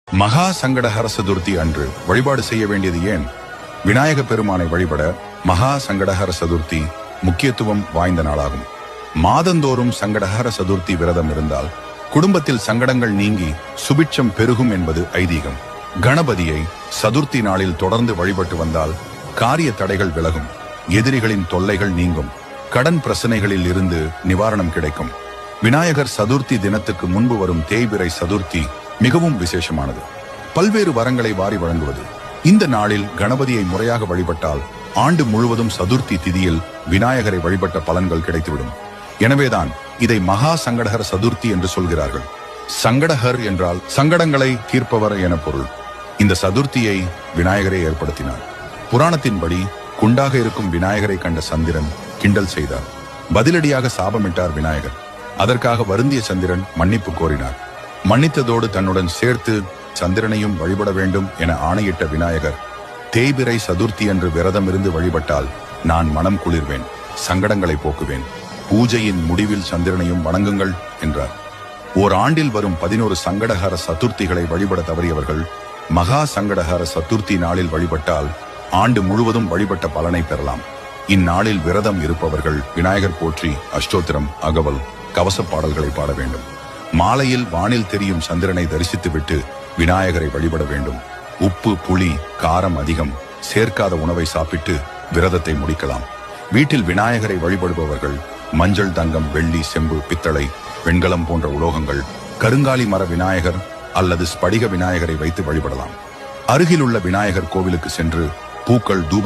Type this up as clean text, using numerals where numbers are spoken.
மகா சங்கடஹர சதுர்த்தி அன்று வழிபாடு செய்ய வேண்டியது ஏன்? விநாயக பெருமானை வழிபட மகா சங்கடஹர சதுர்த்தி முக்கியத்துவம் வாய்ந்த நாளாகும். மாதந்தோறும் சங்கடஹர சதுர்த்தி விரதம் இருந்தால் குடும்பத்தில் சங்கடங்கள் நீங்கி சுபிட்சம் பெருகும் என்பது ஐதீகம். கணபதியை சதுர்த்தி நாளில் தொடர்ந்து வழிபட்டு வந்தால் காரிய தடைகள் விலகும், எதிரிகளின் தொல்லைகள் நீங்கும், கடன் பிரச்சனைகளில் இருந்து நிவாரணம் கிடைக்கும். விநாயகர் சதுர்த்தி தினத்துக்கு முன்பு வரும் தேய்பிறை சதுர்த்தி மிகவும் விசேஷமானது. பல்வேறு வரங்களை வாரி வழங்குவது. இந்த நாளில் கணபதியை முறையாக வழிபட்டால் ஆண்டு முழுவதும் சதுர்த்தி திதியில் விநாயகரை வழிபட்ட பலன்கள் கிடைத்துவிடும். எனவேதான் இதை மகா சங்கடஹர சதுர்த்தி என்று சொல்கிறார்கள். சங்கடஹர் என்றால் சங்கடங்களை தீர்ப்பவர் என பொருள். இந்த சதுர்த்தியை விநாயகரை ஏற்படுத்தினார். புராணத்தின்படி குண்டாக இருக்கும் விநாயகரை கண்ட சந்திரன் கிண்டல் செய்தார். பதிலடியாக சாபமிட்டார் விநாயகர். அதற்காக வருந்திய சந்திரன் மன்னிப்பு கோரினார். மன்னித்ததோடு தன்னுடன் சேர்த்து சந்திரனையும் வழிபட வேண்டும் என ஆணையிட்ட விநாயகர், தேய்பிறை சதுர்த்தி என்று விரதம் இருந்து வழிபட்டால் நான் மனம் குளிர்வேன், சங்கடங்களை போக்குவேன், பூஜையின் முடிவில் சந்திரனையும் வணங்குங்கள் என்றார். ஓர் ஆண்டில் வரும் 11 சங்கடஹர சதுர்த்திகளை வழிபட தவறியவர்கள் மகா சங்கடஹர சதுர்த்தி நாளில் வழிபட்டால் ஆண்டு முழுவதும் வழிபட்ட பலனை பெறலாம். இந்நாளில் விரதம் இருப்பவர்கள் விநாயகர் போற்றி அஷ்டோத்திரம், அகவல், கவச பாடல்களை பாட வேண்டும். மாலையில் வானில் தெரியும் சந்திரனை தரிசித்துவிட்டு விநாயகரை வழிபட வேண்டும். உப்பு, புளி, காரம் அதிகம் சேர்க்காத உணவை சாப்பிட்டு விரதத்தை முடிக்கலாம். வீட்டில் விநாயகரை வழிபடுபவர்கள் மஞ்சள், தங்கம், வெள்ளி, செம்பு, பித்தளை, வெண்கலம் போன்ற உலோகங்கள், கருங்காலி மர விநாயகர் அல்லது ஸ்படிக விநாயகரை வைத்து வழிபடலாம். அருகிலுள்ள விநாயகர் கோவிலுக்கு சென்று பூக்கள், தூப